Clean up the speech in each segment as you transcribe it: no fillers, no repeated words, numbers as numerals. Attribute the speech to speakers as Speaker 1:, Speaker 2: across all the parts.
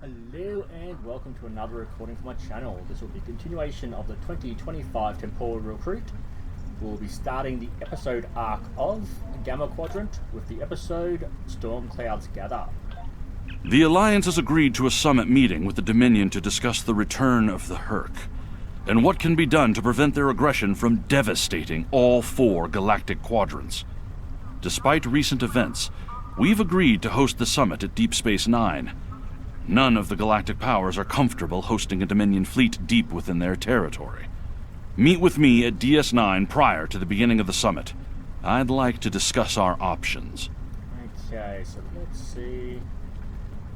Speaker 1: Hello and welcome to another recording from my channel. This will be a continuation of the 2025 Temporal Recruit. We'll be starting the episode arc of Gamma Quadrant with the episode Storm Clouds Gather.
Speaker 2: The Alliance has agreed to a summit meeting with the Dominion to discuss the return of the Herc, and what can be done to prevent their aggression from devastating all 4 galactic quadrants. Despite recent events, we've agreed to host the summit at Deep Space Nine. None of the galactic powers are comfortable hosting a Dominion fleet deep within their territory. Meet with me at DS9 prior to the beginning of the summit. I'd like to discuss our options.
Speaker 1: Okay, so let's see.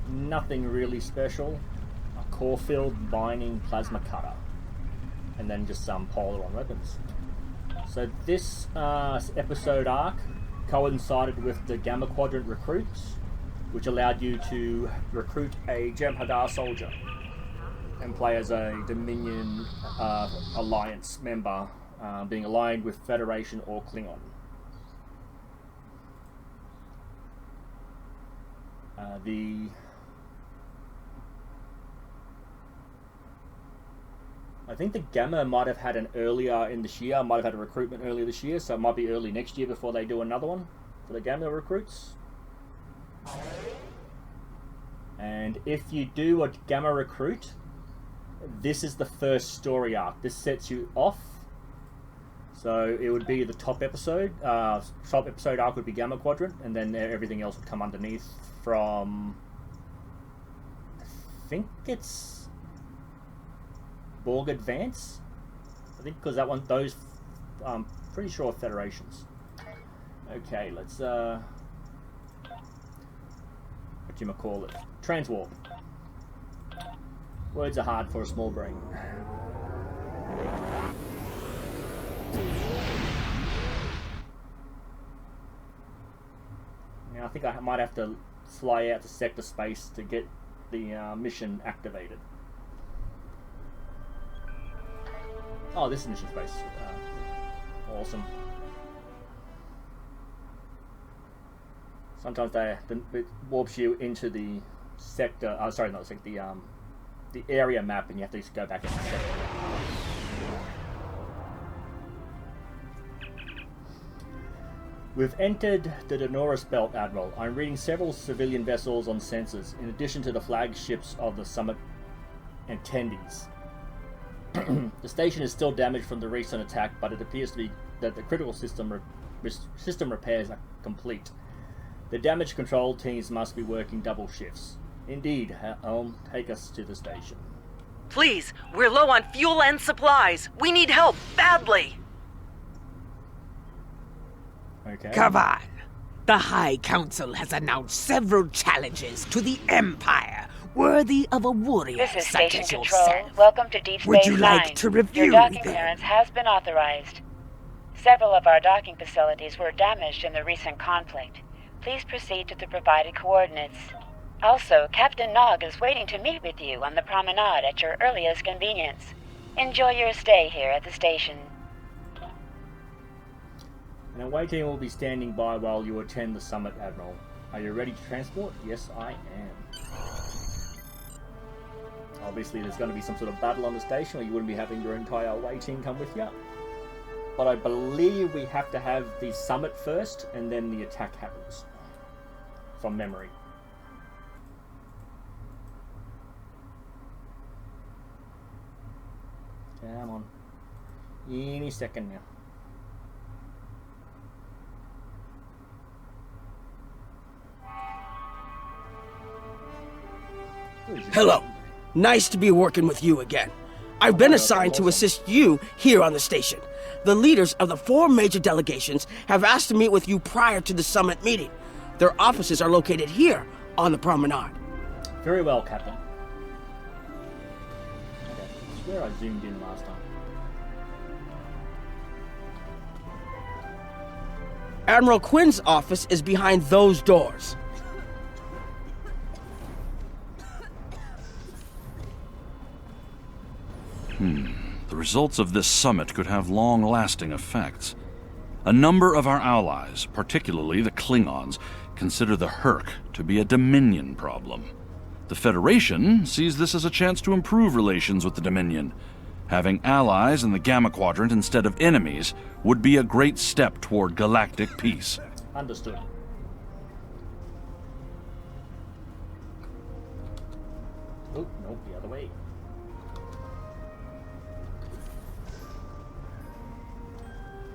Speaker 1: Nothing really special. A core-filled mining plasma cutter. And then just some polar-on weapons. So this episode arc coincided with the Gamma Quadrant recruits, which allowed you to recruit a Jem'Hadar soldier and play as a Dominion Alliance member, being aligned with Federation or Klingon. I think the Gamma might have had an earlier in this year, might have had a recruitment earlier this year, so it might be early next year before they do another one for the Gamma recruits. And if you do a Gamma recruit, this is the first story arc. This sets you off. So it would be the top episode. Top episode arc would be Gamma Quadrant, and then everything else would come underneath from, I think it's Borg Advance. I think because that one, those, I'm pretty sure are Federations. Okay, let's what you might call it, transwarp. Words are hard for a small brain. Now I think I might have to fly out to sector space to get the mission activated. Oh, this is mission space. Awesome. Sometimes it warps you into the sector. Sorry, not the sector. The area map, and you have to just go back into the sector. We've entered the Donoris Belt, Admiral. I'm reading several civilian vessels on sensors, in addition to the flagships of the summit attendees. The station is still damaged from the recent attack, but it appears to be that the critical system repairs are complete. The damage control teams must be working double shifts. Indeed, take us to the station.
Speaker 3: Please, we're low on fuel and supplies. We need help, badly.
Speaker 1: Okay.
Speaker 4: Come on. The High Council has announced several challenges to the Empire, worthy of a warrior
Speaker 5: This is
Speaker 4: such
Speaker 5: Station
Speaker 4: as
Speaker 5: Control.
Speaker 4: yourself.
Speaker 5: Welcome to Deep Space
Speaker 4: Would you
Speaker 5: Nine.
Speaker 4: like to review
Speaker 5: Your docking
Speaker 4: them?
Speaker 5: clearance has been authorized. Several of our docking facilities were damaged in the recent conflict. Please proceed to the provided coordinates. Also, Captain Nog is waiting to meet with you on the promenade at your earliest convenience. Enjoy your stay here at the station.
Speaker 1: An away team will be standing by while you attend the summit, Admiral. Are you ready to transport? Yes, I am. Obviously, there's going to be some sort of battle on the station, or you wouldn't be having your entire away team come with you. But I believe we have to have the summit first, and then the attack happens. From memory. Come on. Any second now.
Speaker 4: Hello. Nice to be working with you again. I've been assigned to assist you here on the station. The leaders of the 4 major delegations have asked to meet with you prior to the summit meeting. Their offices are located here on the promenade.
Speaker 1: Very well, Captain. Okay, I swear I zoomed in last time.
Speaker 4: Admiral Quinn's office is behind those doors.
Speaker 2: The results of this summit could have long-lasting effects. A number of our allies, particularly the Klingons, consider the Herc to be a Dominion problem. The Federation sees this as a chance to improve relations with the Dominion. Having allies in the Gamma Quadrant instead of enemies would be a great step toward galactic peace.
Speaker 1: Understood. Oh, no, the other way.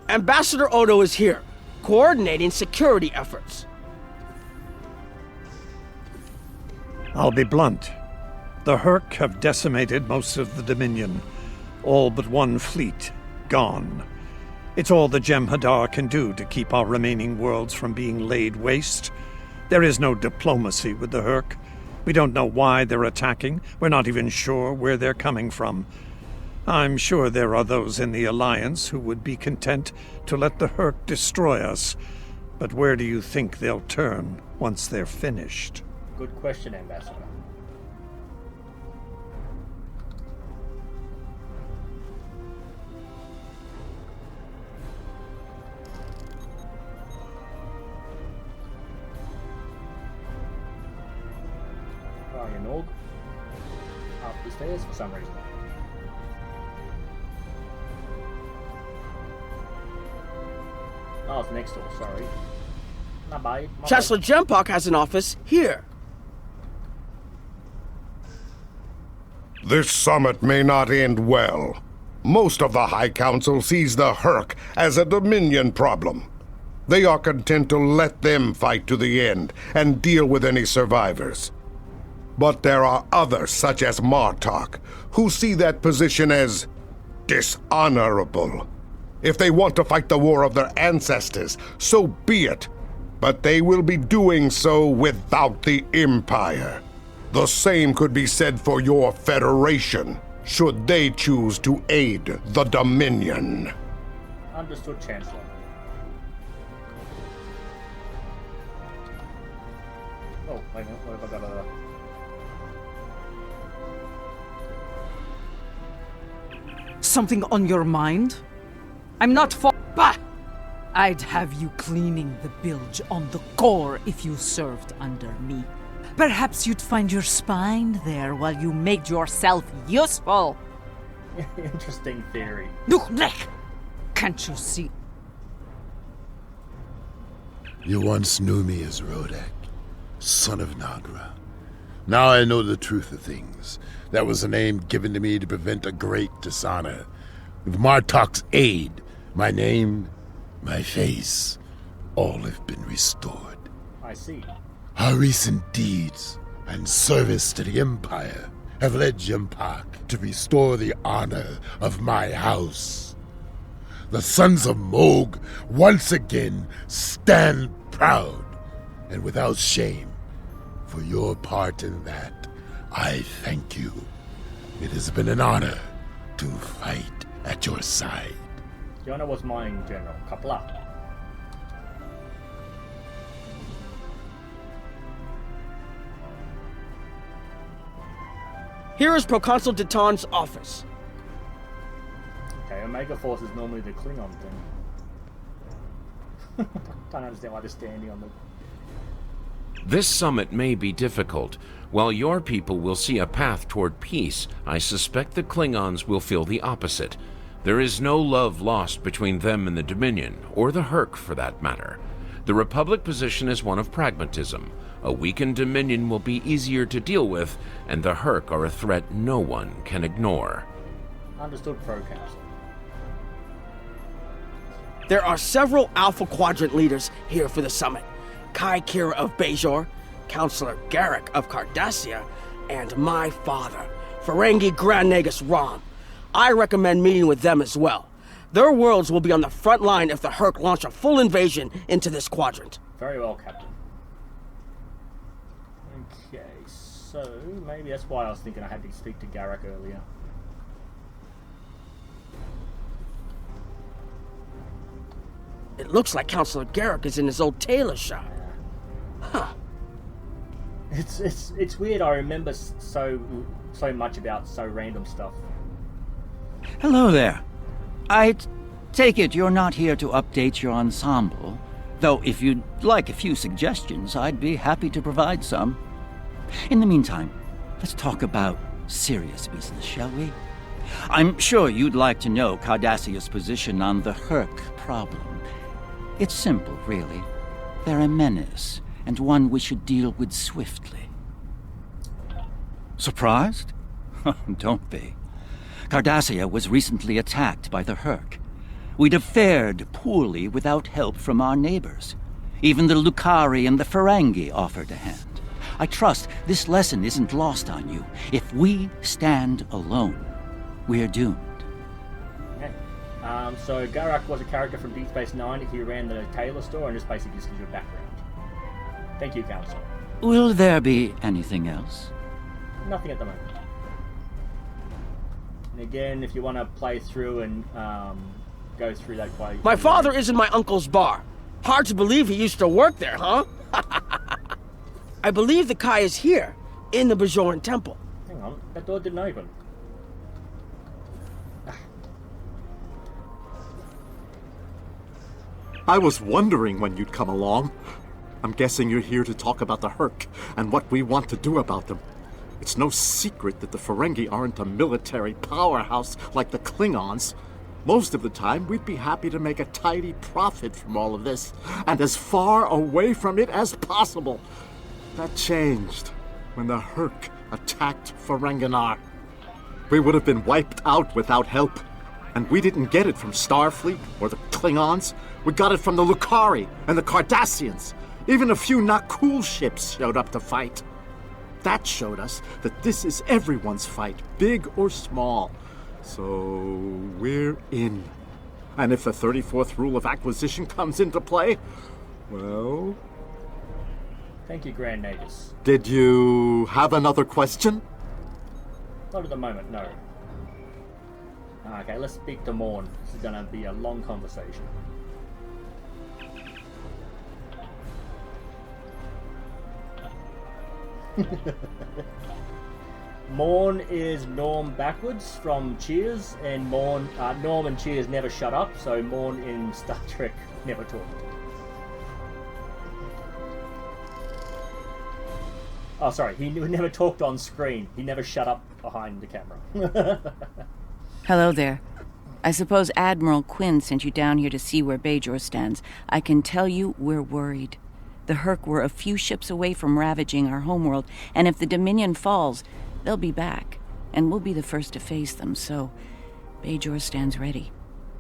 Speaker 4: Ambassador Odo is here, coordinating security efforts.
Speaker 6: I'll be blunt. The Hurk have decimated most of the Dominion. All but one fleet gone. It's all the Jem'Hadar can do to keep our remaining worlds from being laid waste. There is no diplomacy with the Hurk. We don't know why they're attacking. We're not even sure where they're coming from. I'm sure there are those in the Alliance who would be content to let the Hurk destroy us. But where do you think they'll turn once they're finished?
Speaker 1: Good question, Ambassador. Ryan Org. Up the stairs for some reason. Oh, it's next door, sorry. Not bad.
Speaker 4: Chancellor Jempak has an office here.
Speaker 7: This summit may not end well. Most of the High Council sees the Hurk as a Dominion problem. They are content to let them fight to the end and deal with any survivors. But there are others, such as Martok, who see that position as dishonorable. If they want to fight the war of their ancestors, so be it. But they will be doing so without the Empire. The same could be said for your Federation, should they choose to aid the Dominion.
Speaker 1: Understood, Chancellor. Oh, wait a minute, what have I got?
Speaker 8: Something on your mind? I'm not for. Bah! I'd have you cleaning the bilge on the core if you served under me. Perhaps you'd find your spine there while you made yourself useful.
Speaker 1: Interesting theory.
Speaker 8: Can't you see?
Speaker 9: You once knew me as Rodak, son of Nagra. Now I know the truth of things. That was a name given to me to prevent a great dishonor. With Martok's aid, my name, my face, all have been restored.
Speaker 1: I see.
Speaker 9: Our recent deeds and service to the Empire have led Jempak to restore the honor of my house. The sons of Moog once again stand proud and without shame. For your part in that, I thank you. It has been an honor to fight at your side.
Speaker 1: The honor was mine, General. Kapla.
Speaker 4: Here is Proconsul Deton's office.
Speaker 1: Okay, Omega Force is normally the Klingon thing. Don't understand why they're standing on the...
Speaker 10: This summit may be difficult. While your people will see a path toward peace, I suspect the Klingons will feel the opposite. There is no love lost between them and the Dominion, or the Hurk for that matter. The Republic position is one of pragmatism. A weakened Dominion will be easier to deal with, and the Hurk are a threat no one can ignore.
Speaker 1: Understood, Pro Council.
Speaker 4: There are several Alpha Quadrant leaders here for the summit. Kai Kira of Bajor, Counselor Garrick of Cardassia, and my father, Ferengi Grand Nagus Rom. I recommend meeting with them as well. Their worlds will be on the front line if the Hurk launch a full invasion into this quadrant.
Speaker 1: Very well, Captain. Okay, so maybe that's why I was thinking I had to speak to Garrick earlier.
Speaker 4: It looks like Counselor Garrick is in his old tailor shop. Huh.
Speaker 1: It's weird. I remember so much about so random stuff.
Speaker 11: Hello there. I take it you're not here to update your ensemble, though if you'd like a few suggestions, I'd be happy to provide some. In the meantime, let's talk about serious business, shall we? I'm sure you'd like to know Cardassia's position on the Herc problem. It's simple, really. They're a menace, and one we should deal with swiftly. Surprised? Don't be. Cardassia was recently attacked by the Herc. We'd have fared poorly without help from our neighbors. Even the Lucari and the Ferengi offered a hand. I trust this lesson isn't lost on you. If we stand alone, we're doomed.
Speaker 1: Okay. So Garak was a character from Deep Space Nine. He ran the tailor store and just basically gives you a background. Thank you, Council.
Speaker 11: Will there be anything else?
Speaker 1: Nothing at the moment. And again, if you want to play through and go through that quite...
Speaker 4: My father is in my uncle's bar. Hard to believe he used to work there, huh? I believe the Kai is here, in the Bajoran Temple.
Speaker 1: Hang on, that door didn't open.
Speaker 12: I was wondering when you'd come along. I'm guessing you're here to talk about the Herc and what we want to do about them. It's no secret that the Ferengi aren't a military powerhouse like the Klingons. Most of the time, we'd be happy to make a tidy profit from all of this, and as far away from it as possible. That changed when the Herc attacked Ferenginar. We would have been wiped out without help, and we didn't get it from Starfleet or the Klingons. We got it from the Lucari and the Cardassians. Even a few not cool ships showed up to fight. That showed us that this is everyone's fight, big or small. So we're in. And if the 34th rule of acquisition comes into play, well...
Speaker 1: Thank you, Grand Nagus.
Speaker 12: Did you have another question?
Speaker 1: Not at the moment, no. Okay, let's speak to Morn. This is gonna be a long conversation. Morn is Norm backwards from Cheers, and Norm and Cheers never shut up, so Morn in Star Trek never talked. Oh, sorry, he never talked on screen. He never shut up behind the camera.
Speaker 5: Hello there. I suppose Admiral Quinn sent you down here to see where Bajor stands. I can tell you we're worried. The Herc were a few ships away from ravaging our homeworld, and if the Dominion falls, they'll be back, and we'll be the first to face them, so Bajor stands ready.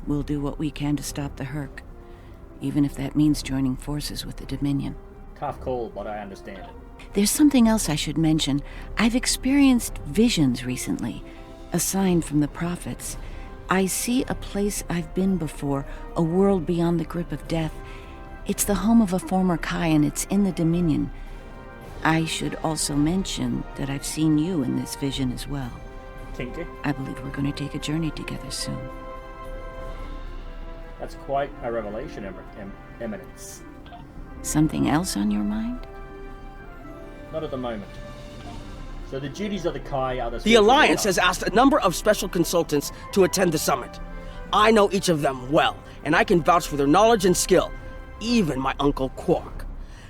Speaker 5: We'll do what we can to stop the Herc, even if that means joining forces with the Dominion.
Speaker 1: Tough call, but I understand it.
Speaker 5: There's something else I should mention. I've experienced visions recently, a sign from the prophets. I see a place I've been before, a world beyond the grip of death. It's the home of a former Kai, and it's in the Dominion. I should also mention that I've seen you in this vision as well.
Speaker 1: Tinker?
Speaker 5: I believe we're going to take a journey together soon.
Speaker 1: That's quite a revelation, Eminence.
Speaker 5: Something else on your mind?
Speaker 1: Not at the moment. So the duties of the Kai are
Speaker 4: The Alliance has asked a number of special consultants to attend the summit. I know each of them well, and I can vouch for their knowledge and skill. Even my Uncle Quark.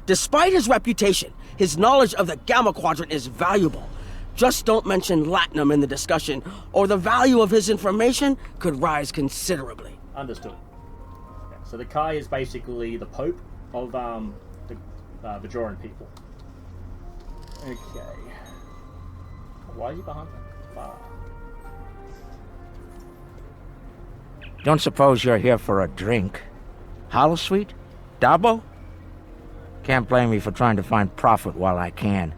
Speaker 4: Despite his reputation, his knowledge of the Gamma Quadrant is valuable. Just don't mention Latinum in the discussion, or the value of his information could rise considerably.
Speaker 1: Understood. Yeah, so the Kai is basically the Pope of the Bajoran people. Okay. Why is he behind that bar?
Speaker 13: Don't suppose you're here for a drink? Holosuite? Dabo? Can't blame me for trying to find profit while I can.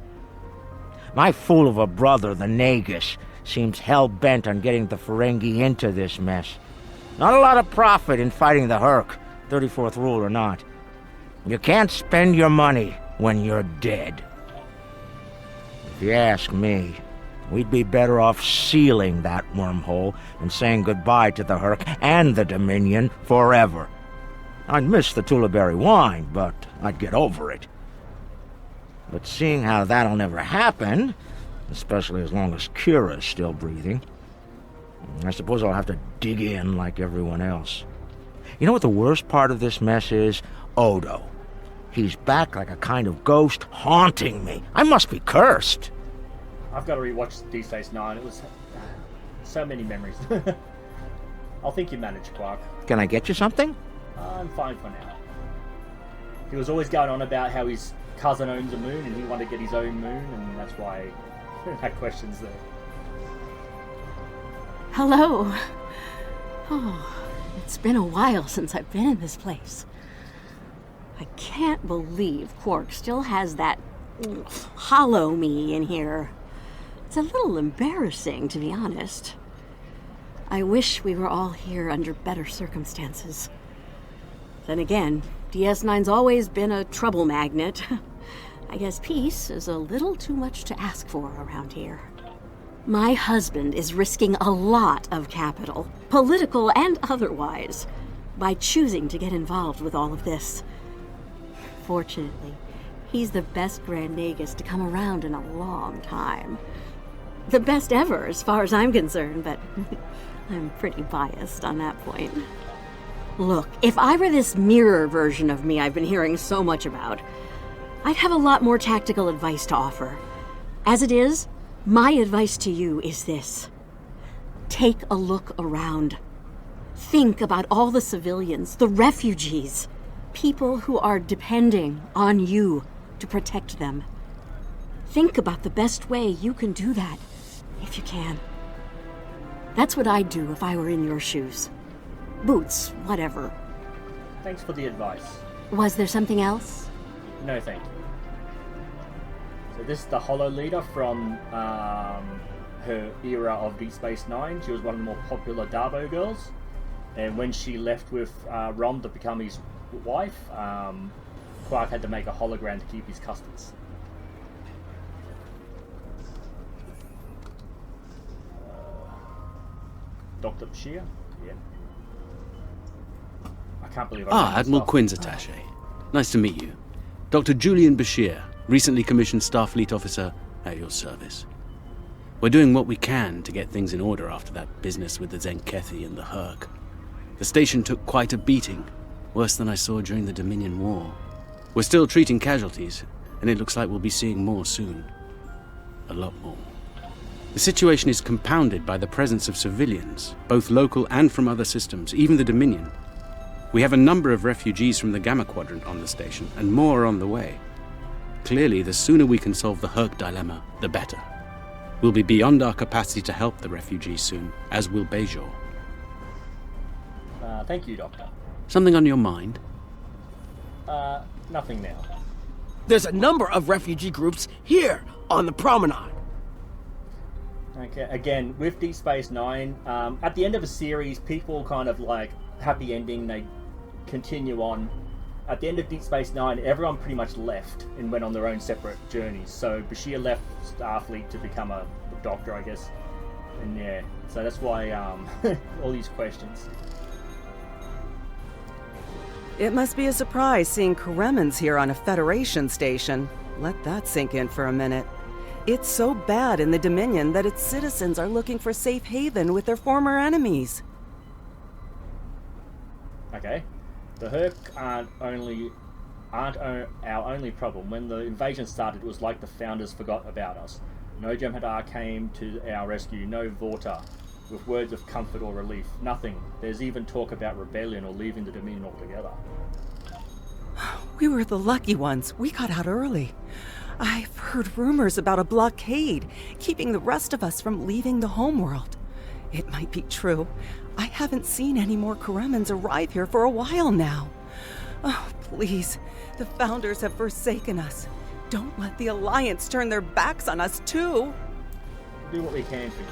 Speaker 13: My fool of a brother, the Nagus, seems hell-bent on getting the Ferengi into this mess. Not a lot of profit in fighting the Herc, 34th rule or not. You can't spend your money when you're dead. If you ask me, we'd be better off sealing that wormhole and saying goodbye to the Herc and the Dominion forever. I'd miss the Tullaberry wine, but I'd get over it. But seeing how that'll never happen, especially as long as Kira's still breathing, I suppose I'll have to dig in like everyone else. You know what the worst part of this mess is? Odo. He's back like a kind of ghost haunting me. I must be cursed.
Speaker 1: I've got to rewatch Deep Space Nine. It was so many memories. I'll think you managed, Quark.
Speaker 13: Can I get you something?
Speaker 1: I'm fine for now. He was always going on about how his cousin owns a moon and he wanted to get his own moon, and that's why that question's there.
Speaker 14: Hello. Oh, it's been a while since I've been in this place. I can't believe Quark still has that hollow me in here. It's a little embarrassing, to be honest. I wish we were all here under better circumstances. Then again, DS9's always been a trouble magnet. I guess peace is a little too much to ask for around here. My husband is risking a lot of capital, political and otherwise, by choosing to get involved with all of this. Fortunately, he's the best Grand Nagus to come around in a long time. The best ever, as far as I'm concerned, but I'm pretty biased on that point. Look, if I were this mirror version of me I've been hearing so much about, I'd have a lot more tactical advice to offer. As it is, my advice to you is this. Take a look around. Think about all the civilians, the refugees, people who are depending on you to protect them. Think about the best way you can do that, if you can. That's what I'd do if I were in your shoes. Boots, whatever.
Speaker 1: Thanks for the advice.
Speaker 14: Was there something else?
Speaker 1: No, thank you. So this is the Hollow Leader from her era of Deep Space Nine. She was one of the more popular Dabo girls. And when she left with Rom to become his wife, Quark had to make a hologram to keep his customs. Dr. Bashir? Yeah. I can't believe I
Speaker 15: Admiral Quinn's attaché. Nice to meet you. Dr. Julian Bashir, recently commissioned Starfleet officer at your service. We're doing what we can to get things in order after that business with the Zenkethi and the Herc. The station took quite a beating, worse than I saw during the Dominion War. We're still treating casualties, and it looks like we'll be seeing more soon. A lot more. The situation is compounded by the presence of civilians, both local and from other systems, even the Dominion. We have a number of refugees from the Gamma Quadrant on the station, and more are on the way. Clearly, the sooner we can solve the Herc dilemma, the better. We'll be beyond our capacity to help the refugees soon, as will Bajor.
Speaker 1: Thank you, Doctor.
Speaker 15: Something on your mind?
Speaker 1: Nothing now.
Speaker 4: There's a number of refugee groups here on the promenade.
Speaker 1: Okay, again, with Deep Space Nine, at the end of a series, people kind of like, happy ending, they continue on. At the end of Deep Space Nine, everyone pretty much left and went on their own separate journeys. So Bashir left Starfleet to become a doctor, I guess. And yeah, so that's why all these questions.
Speaker 3: It must be a surprise seeing Karemans here on a Federation station. Let that sink in for a minute. It's so bad in the Dominion that its citizens are looking for safe haven with their former enemies.
Speaker 1: Okay. The Herc aren't our only problem. When the invasion started, it was like the Founders forgot about us. No Jem'Hadar came to our rescue, no Vorta, with words of comfort or relief. Nothing. There's even talk about rebellion or leaving the Dominion altogether.
Speaker 3: We were the lucky ones. We got out early. I've heard rumors about a blockade, keeping the rest of us from leaving the homeworld. It might be true. I haven't seen any more Karemans arrive here for a while now. Oh, please. The Founders have forsaken us. Don't let the Alliance turn their backs on us, too.
Speaker 1: Do what we can for you.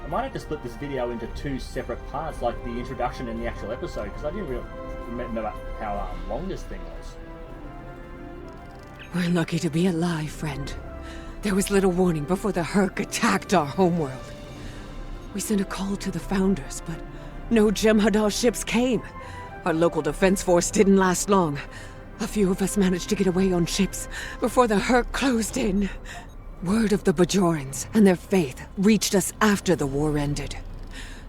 Speaker 1: I might have to split this video into two separate parts, like the introduction and the actual episode, because I didn't really remember how long this thing was.
Speaker 16: We're lucky to be alive, friend. There was little warning before the Herc attacked our homeworld. We sent a call to the Founders, but no Jem'Hadar ships came. Our local defense force didn't last long. A few of us managed to get away on ships before the Herc closed in. Word of the Bajorans and their faith reached us after the war ended.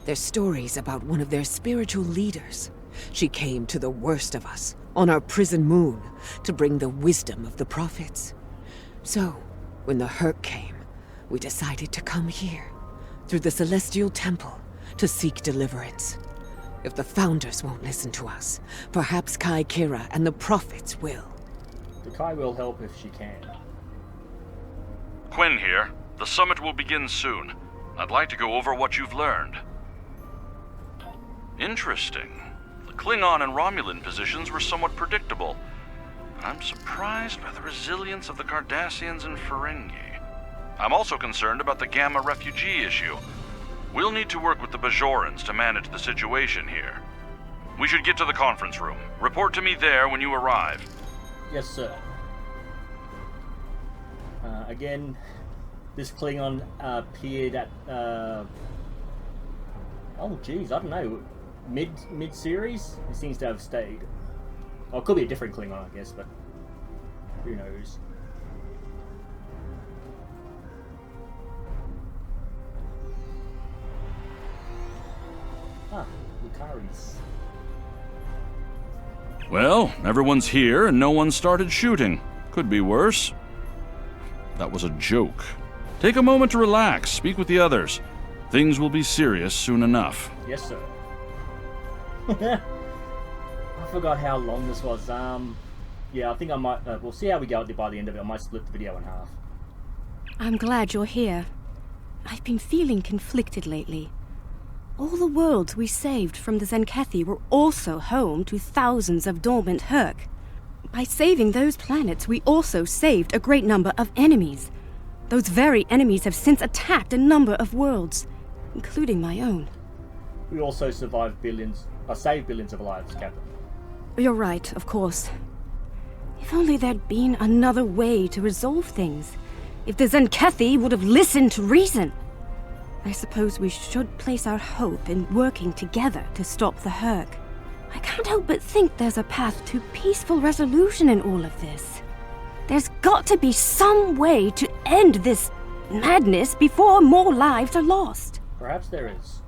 Speaker 16: Their stories about one of their spiritual leaders. She came to the worst of us, on our prison moon, to bring the wisdom of the prophets. So, when the Herc came, we decided to come here, through the Celestial Temple, to seek deliverance. If the Founders won't listen to us, perhaps Kai Kira and the Prophets will.
Speaker 1: The Kai will help if she can.
Speaker 2: Quinn here. The summit will begin soon. I'd like to go over what you've learned. Interesting. The Klingon and Romulan positions were somewhat predictable. I'm surprised by the resilience of the Cardassians and Ferengi. I'm also concerned about the Gamma refugee issue. We'll need to work with the Bajorans to manage the situation here. We should get to the conference room. Report to me there when you arrive.
Speaker 1: Yes, sir. Again, this Klingon appeared at... oh, geez, I don't know. Mid-series? It seems to have stayed. Oh, it could be a different Klingon, I guess, but who knows. Ah, Lucaris.
Speaker 2: Well, everyone's here and no one started shooting. Could be worse. That was a joke. Take a moment to relax, speak with the others. Things will be serious soon enough.
Speaker 1: Yes, sir. I forgot how long this was. Yeah, I think I might... we'll see how we go by the end of it. I might split the video in half.
Speaker 17: I'm glad you're here. I've been feeling conflicted lately. All the worlds we saved from the Zenkethi were also home to thousands of dormant Herc. By saving those planets, we also saved a great number of enemies. Those very enemies have since attacked a number of worlds, including my own.
Speaker 1: We also saved billions of lives, Captain.
Speaker 17: You're right, of course. If only there'd been another way to resolve things. If the Zenkethi would have listened to reason. I suppose we should place our hope in working together to stop the Herc. I can't help but think there's a path to peaceful resolution in all of this. There's got to be some way to end this madness before more lives are lost.
Speaker 1: Perhaps there is.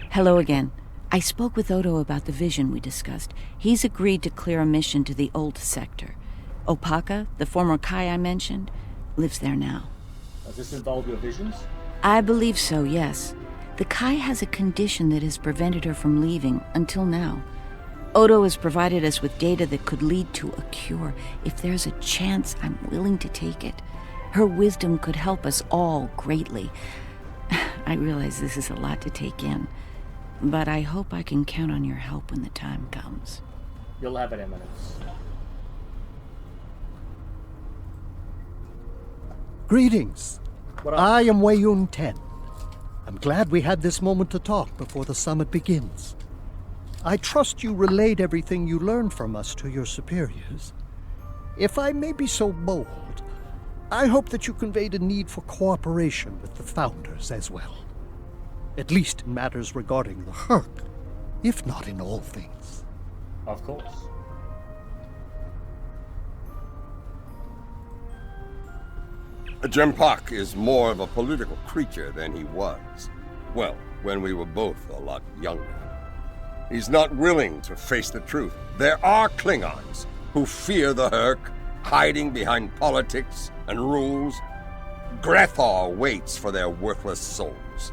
Speaker 18: Hello again. I spoke with Odo about the vision we discussed. He's agreed to clear a mission to the old sector. Opaka, the former Kai I mentioned, lives there now.
Speaker 1: Does this involve your visions?
Speaker 18: I believe so, yes. The Kai has a condition that has prevented her from leaving until now. Odo has provided us with data that could lead to a cure. If there's a chance, I'm willing to take it. Her wisdom could help us all greatly. I realize this is a lot to take in, but I hope I can count on your help when the time comes.
Speaker 1: You'll have it, Eminence.
Speaker 19: Greetings. I am Weiyun Ten. I'm glad we had this moment to talk before the summit begins. I trust you relayed everything you learned from us to your superiors. If I may be so bold, I hope that you conveyed a need for cooperation with the Founders as well. At least in matters regarding the Herc, if not in all things.
Speaker 1: Of course.
Speaker 20: Jempak is more of a political creature than he was. Well, when we were both a lot younger. He's not willing to face the truth. There are Klingons who fear the Herc, hiding behind politics and rules. Grethar waits for their worthless souls.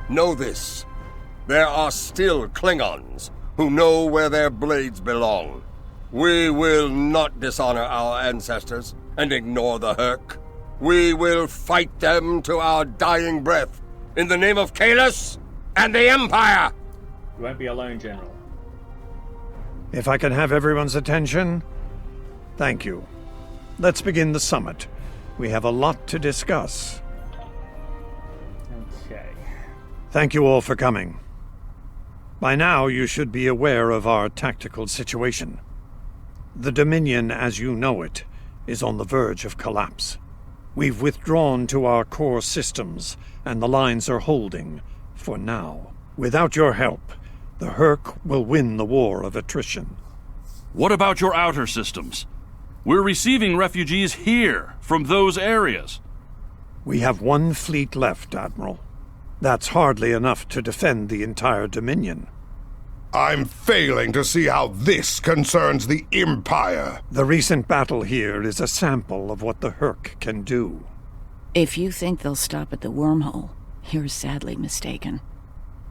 Speaker 20: Know this. There are still Klingons who know where their blades belong. We will not dishonor our ancestors and ignore the Herc. We will fight them to our dying breath, in the name of Kahless and the Empire!
Speaker 1: You won't be alone, General.
Speaker 6: If I can have everyone's attention, thank you. Let's begin the summit. We have a lot to discuss.
Speaker 1: Okay.
Speaker 6: Thank you all for coming. By now, you should be aware of our tactical situation. The Dominion, as you know it, is on the verge of collapse. We've withdrawn to our core systems, and the lines are holding, for now. Without your help, the Herc will win the war of attrition.
Speaker 2: What about your outer systems? We're receiving refugees here, from those areas.
Speaker 6: We have one fleet left, Admiral. That's hardly enough to defend the entire Dominion.
Speaker 7: I'm failing to see how this concerns the Empire.
Speaker 6: The recent battle here is a sample of what the Herc can do.
Speaker 18: If you think they'll stop at the wormhole, you're sadly mistaken.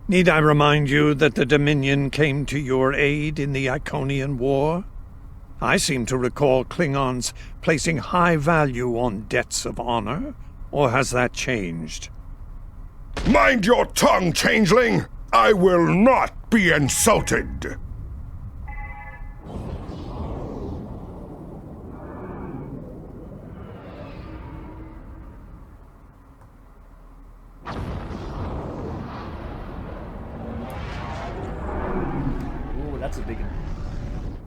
Speaker 6: Need I remind you that the Dominion came to your aid in the Iconian War? I seem to recall Klingons placing high value on debts of honor, or has that changed?
Speaker 7: Mind your tongue, changeling! I will not be insulted!
Speaker 1: Ooh, that's a big one.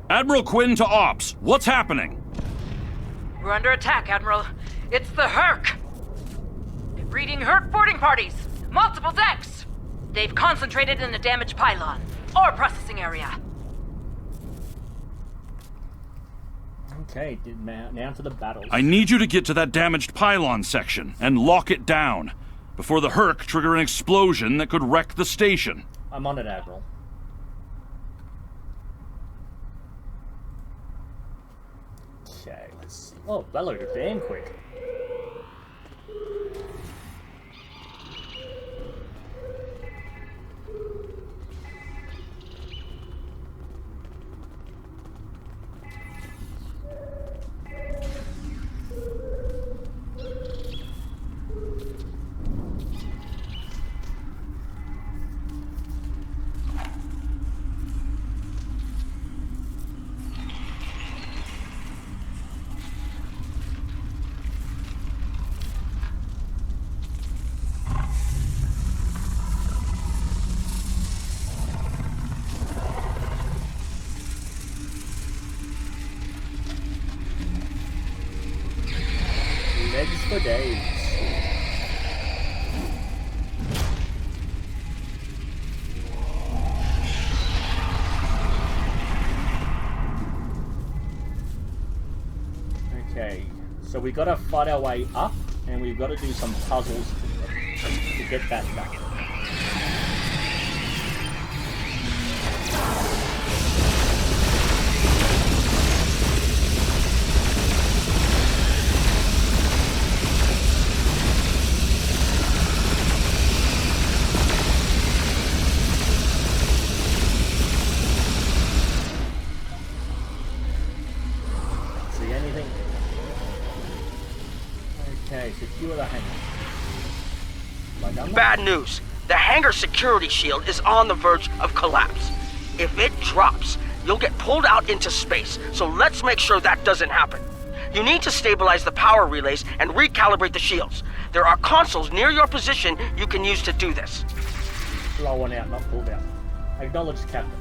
Speaker 2: Admiral Quinn to Ops. What's happening?
Speaker 21: We're under attack, Admiral. It's the Herc! Reading Herc boarding parties! Multiple decks! They've concentrated in the damaged pylon. Ore processing area.
Speaker 1: Okay, now to the battles.
Speaker 2: I need you to get to that damaged pylon section and lock it down before the Herc trigger an explosion that could wreck the station.
Speaker 1: I'm on it, Admiral. Okay, let's see. Oh, that loaded damn quick. Legs for days. Okay, so we gotta fight our way up, and we've got to do some puzzles to get that done. Okay, secure the hangar.
Speaker 4: Bad news. The hangar security shield is on the verge of collapse. If it drops, you'll get pulled out into space, so let's make sure that doesn't happen. You need to stabilize the power relays and recalibrate the shields. There are consoles near your position you can use to do this.
Speaker 1: Blown out, not pulled out. Acknowledged, Captain.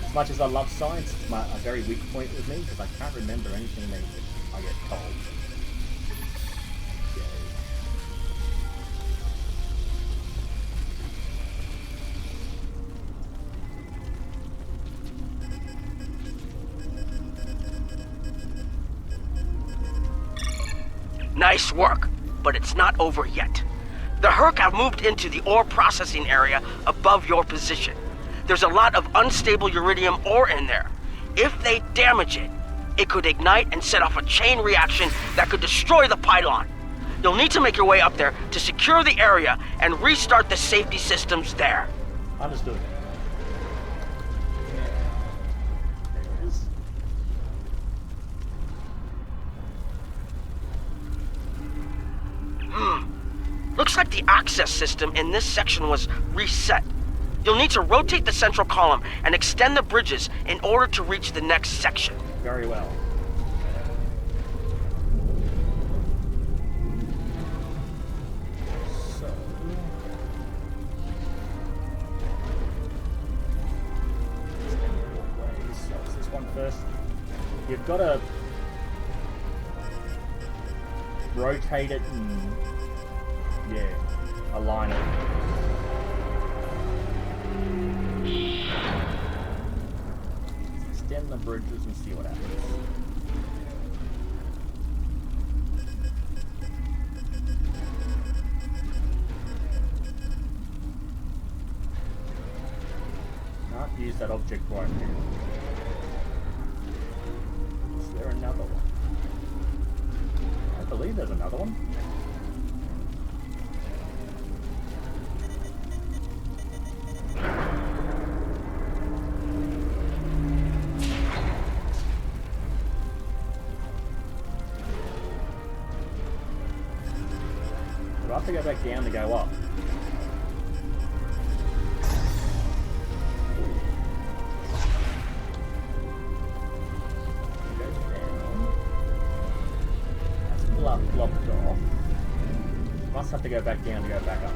Speaker 1: As much as I love science, it's a very weak point with me because I can't remember anything that I get told.
Speaker 4: Nice work, but it's not over yet. The Herc have moved into the ore processing area above your position. There's a lot of unstable uridium ore in there. If they damage it, it could ignite and set off a chain reaction that could destroy the pylon. You'll need to make your way up there to secure the area and restart the safety systems there.
Speaker 1: Understood.
Speaker 4: Looks like the access system in this section was reset. You'll need to rotate the central column and extend the bridges in order to reach the next section.
Speaker 1: Very well. So... is this one first? You've got to rotate it and, yeah, align it. Let's extend the bridges and see what happens. Can't use that object right here. Is there another one? I believe there's another one. Do I have to go back down to go up? Blocked off. Must have to go back down to go back up.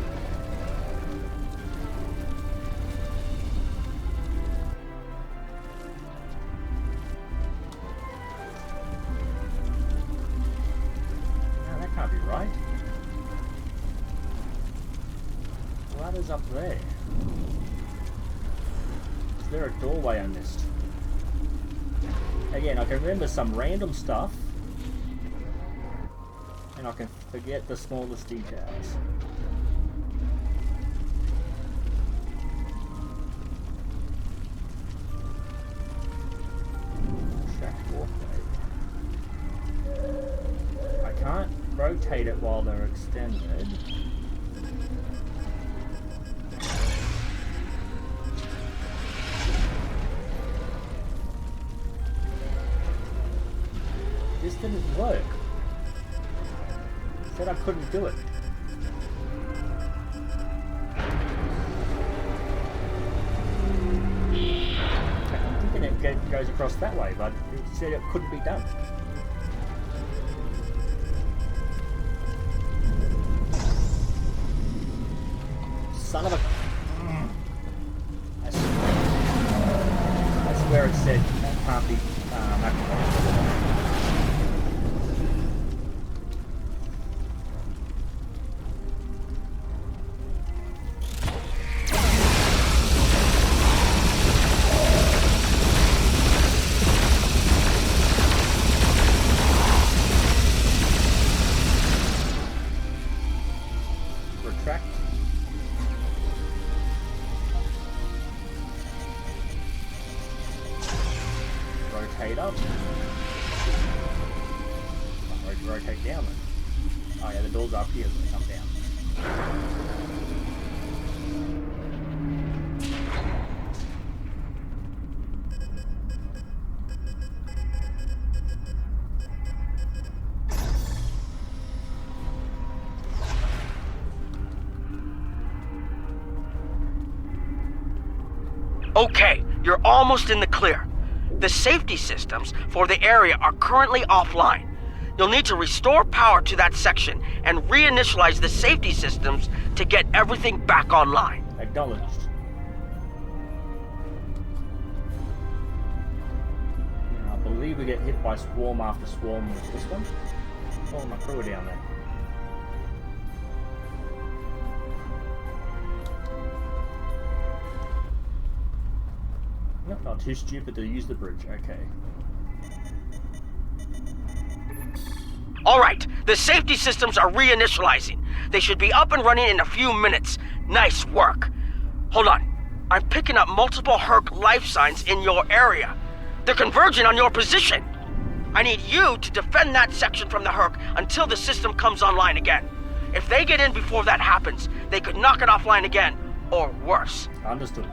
Speaker 1: No, that can't be right. Ladder's up there. Is there a doorway I missed? Again, I can remember some random stuff. And I can forget the smallest details. Track walkway. I can't rotate it while they're extended. This didn't work. Said I couldn't do it. I'm thinking it goes across that way, but it said it couldn't be done. Son of a... That's where it said that can't be activated. Rotate up. Rotate down then. Oh yeah, the doors are up here, so they come down.
Speaker 4: Okay, you're almost in the clear. The safety systems for the area are currently offline. You'll need to restore power to that section and reinitialize the safety systems to get everything back online.
Speaker 1: Acknowledged. I believe we get hit by swarm after swarm with this one. Oh, my crew are down there. Nope, not too stupid to use the bridge. Okay.
Speaker 4: Alright, the safety systems are reinitializing. They should be up and running in a few minutes. Nice work. Hold on. I'm picking up multiple Herc life signs in your area. They're converging on your position. I need you to defend that section from the Herc until the system comes online again. If they get in before that happens, they could knock it offline again, or worse.
Speaker 1: Understood.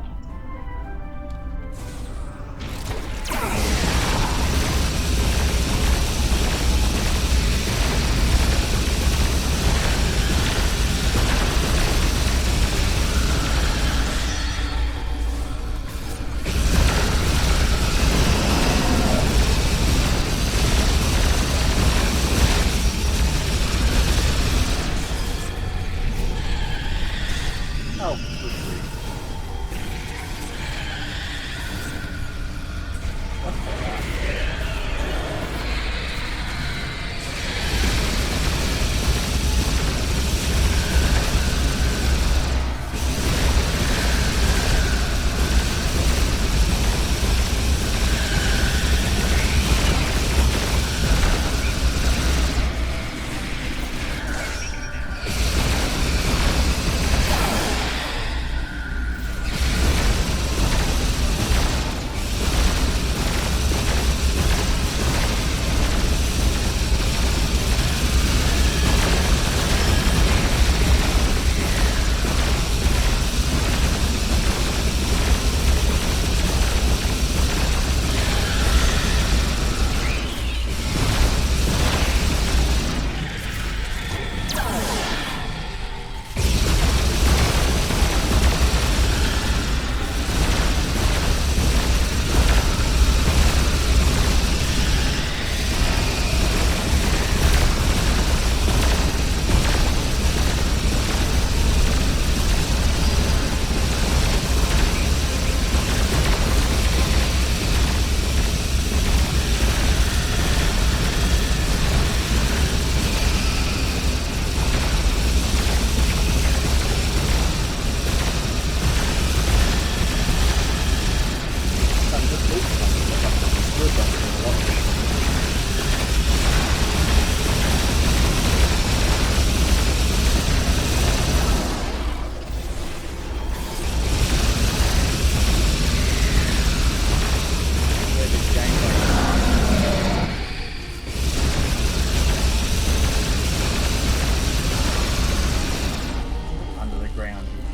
Speaker 1: ground here.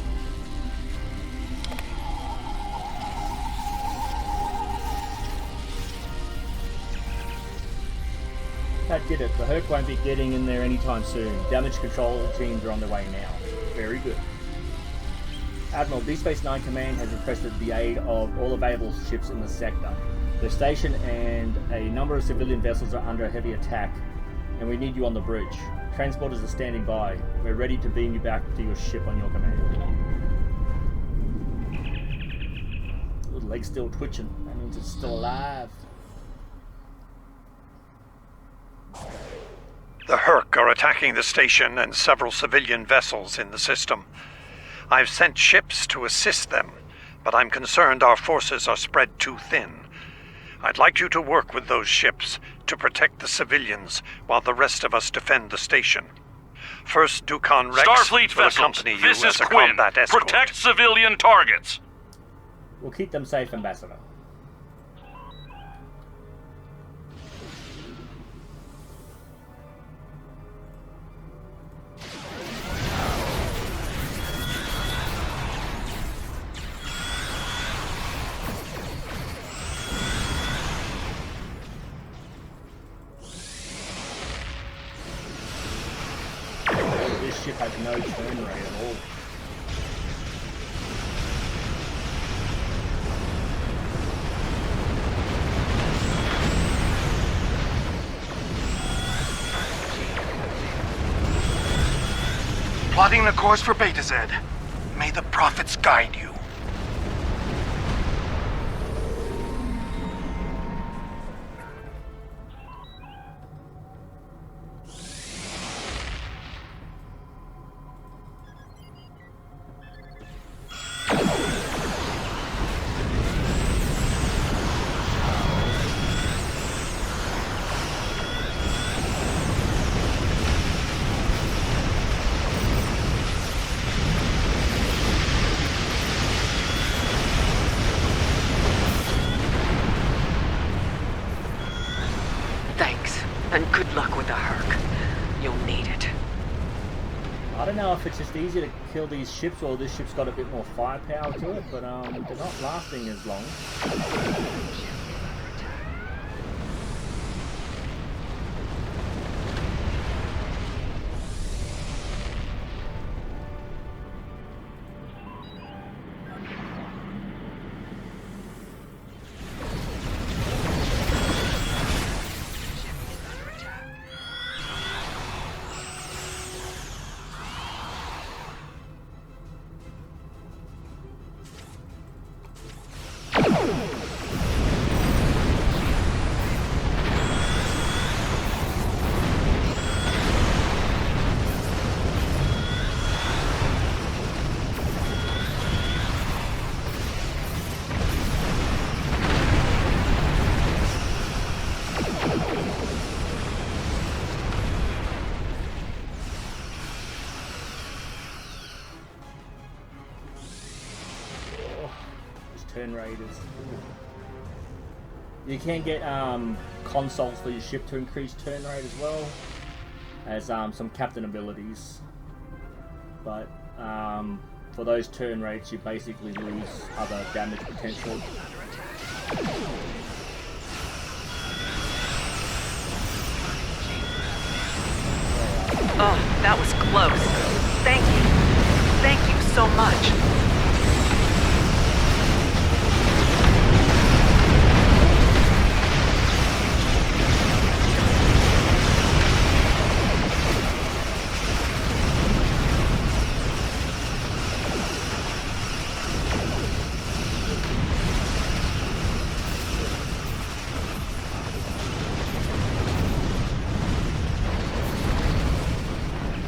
Speaker 1: That did it. The Herc won't be getting in there anytime soon. Damage control teams are on their way now. Very good. Admiral, Deep Space Nine Command has requested the aid of all available ships in the sector. The station and a number of civilian vessels are under heavy attack, and we need you on the bridge. Transporters are standing by. We're ready to beam you back to your ship on your command. The leg's still twitching. That means it's still alive.
Speaker 6: The Herc are attacking the station and several civilian vessels in the system. I've sent ships to assist them, but I'm concerned our forces are spread too thin. I'd like you to work with those ships to protect the civilians while the rest of us defend the station. First, Dukan Rex
Speaker 2: Starfleet
Speaker 6: will
Speaker 2: vessels,
Speaker 6: accompany you
Speaker 2: this
Speaker 6: as
Speaker 2: is
Speaker 6: a
Speaker 2: Quinn.
Speaker 6: combat escort.
Speaker 2: Protect civilian targets.
Speaker 1: We'll keep them safe, Ambassador. This ship has no turn rate at all.
Speaker 8: Plotting the course for Beta Z. May the prophets guide you.
Speaker 16: Thanks, and good luck with the Herc. You'll need it.
Speaker 1: I don't know if it's just easier to kill these ships or this ship's got a bit more firepower to it, but they're not lasting as long. Turn rate is... You can get consoles for your ship to increase turn rate as well as some captain abilities, but for those turn rates you basically lose other damage potential.
Speaker 3: Oh, that was close. Thank you. Thank you so much.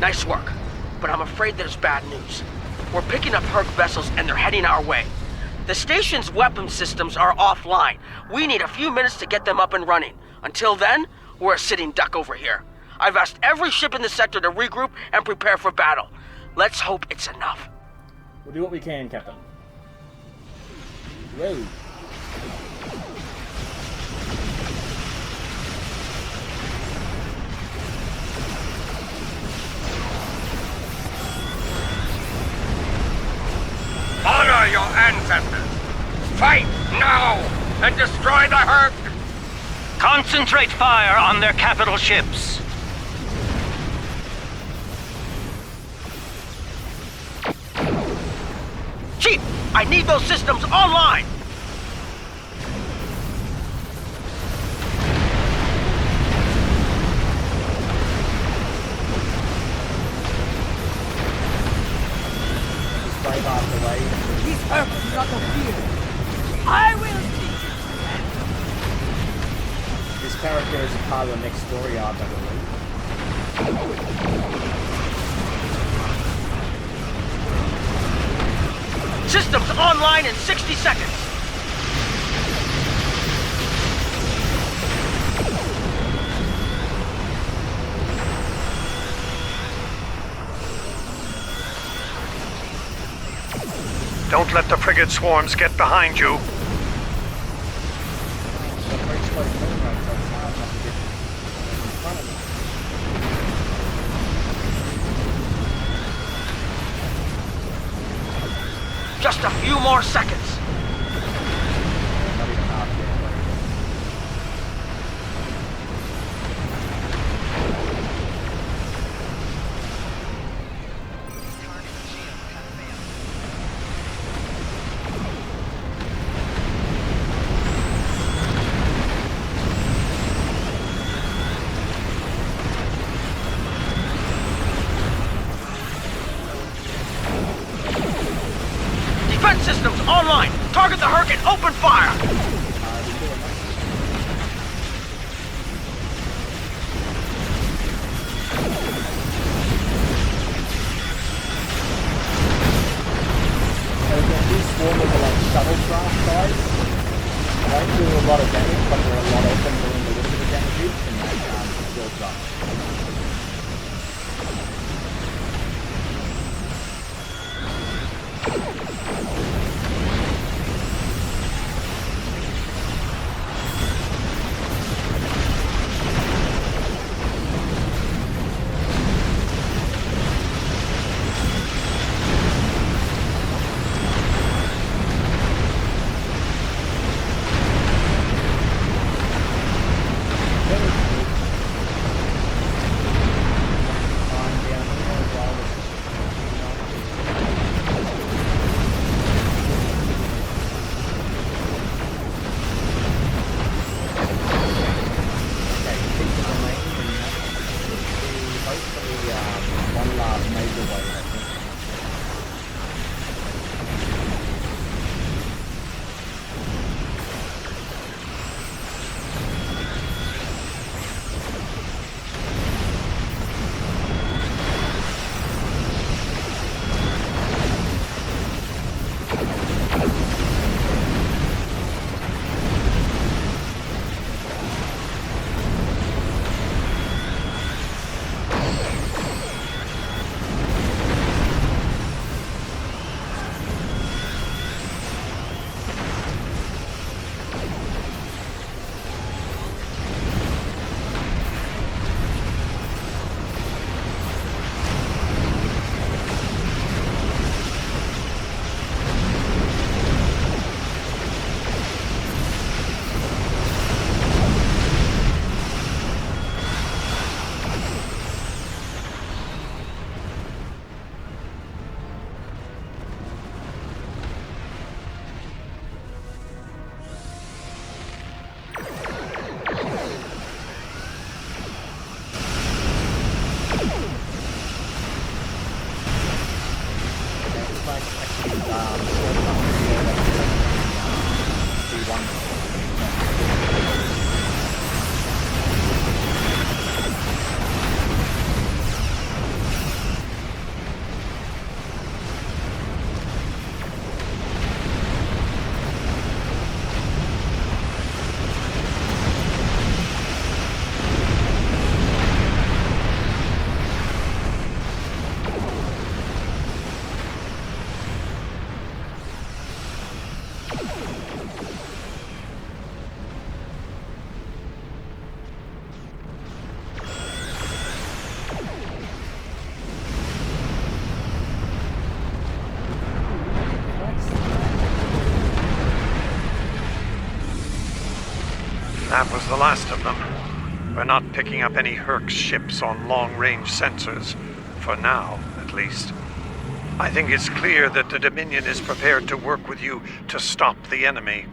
Speaker 4: Nice work, but I'm afraid there's bad news. We're picking up Herc vessels and they're heading our way. The station's weapon systems are offline. We need a few minutes to get them up and running. Until then, we're a sitting duck over here. I've asked every ship in the sector to regroup and prepare for battle. Let's hope it's enough.
Speaker 1: We'll do what we can, Captain. Whoa.
Speaker 20: our ancestors. Fight now and destroy the Herc!
Speaker 11: Concentrate fire on their capital ships.
Speaker 4: Chief, I need those systems online!
Speaker 1: Brave after way.
Speaker 16: These Hercs do not fear. I will teach you.
Speaker 1: This character is a part of the next story arc, I believe.
Speaker 4: Systems online in 60 seconds!
Speaker 6: Don't let the frigate swarms get behind you.
Speaker 4: Just a few more seconds. Defense systems online! Target the Herc and open fire!
Speaker 1: These swarmers are like shuttlecraft guys. They don't do a lot of damage, but there are a lot of them doing a little bit of damage each, and they build up.
Speaker 6: That was the last of them. We're not picking up any Herc ships on long-range sensors. For now, at least. I think it's clear that the Dominion is prepared to work with you to stop the enemy.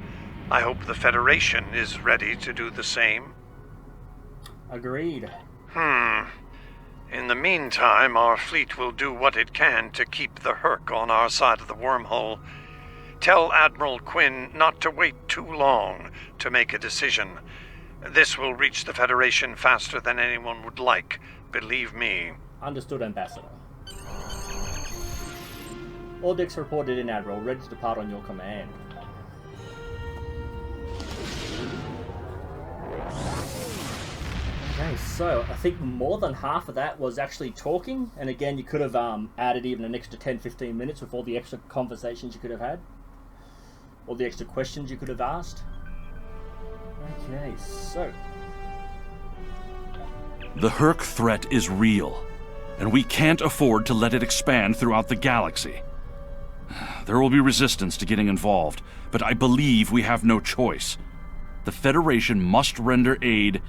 Speaker 6: I hope the Federation is ready to do the same.
Speaker 1: Agreed.
Speaker 6: In the meantime, our fleet will do what it can to keep the Herc on our side of the wormhole. Tell Admiral Quinn not to wait too long to make a decision. This will reach the Federation faster than anyone would like, believe me.
Speaker 1: Understood, Ambassador. All decks reported in, Admiral. Ready to depart on your command. Okay, so I think more than half of that was actually talking, and again, you could have added even an extra 10-15 minutes with all the extra conversations you could have had, all the extra questions you could have asked. Okay, so
Speaker 2: the Herc threat is real, and we can't afford to let it expand throughout the galaxy. There will be resistance to getting involved, but I believe we have no choice. The Federation must render aid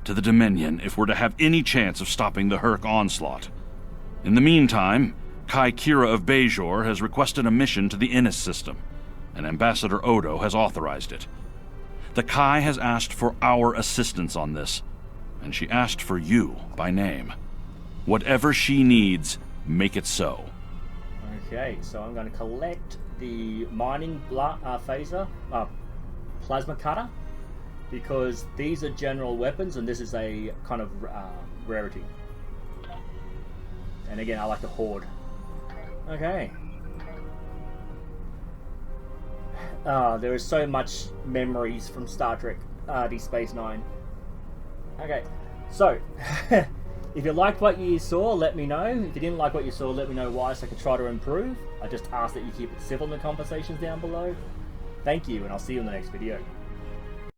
Speaker 2: to the Dominion if we're to have any chance of stopping the Herc onslaught. In the meantime, Kai Kira of Bajor has requested a mission to the Innis system, and Ambassador Odo has authorized it. The Kai has asked for our assistance on this, and she asked for you by name. Whatever she needs, make it so.
Speaker 1: Okay, so I'm going to collect the mining phaser, plasma cutter, because these are general weapons and this is a kind of rarity. And again, I like to hoard. Okay. There is so much memories from Star Trek Deep Space Nine. Okay, so if you liked what you saw, let me know. If you didn't like what you saw, let me know why, so I can try to improve. I just ask that you keep it civil in the conversations down below. Thank you, and I'll see you in the next video.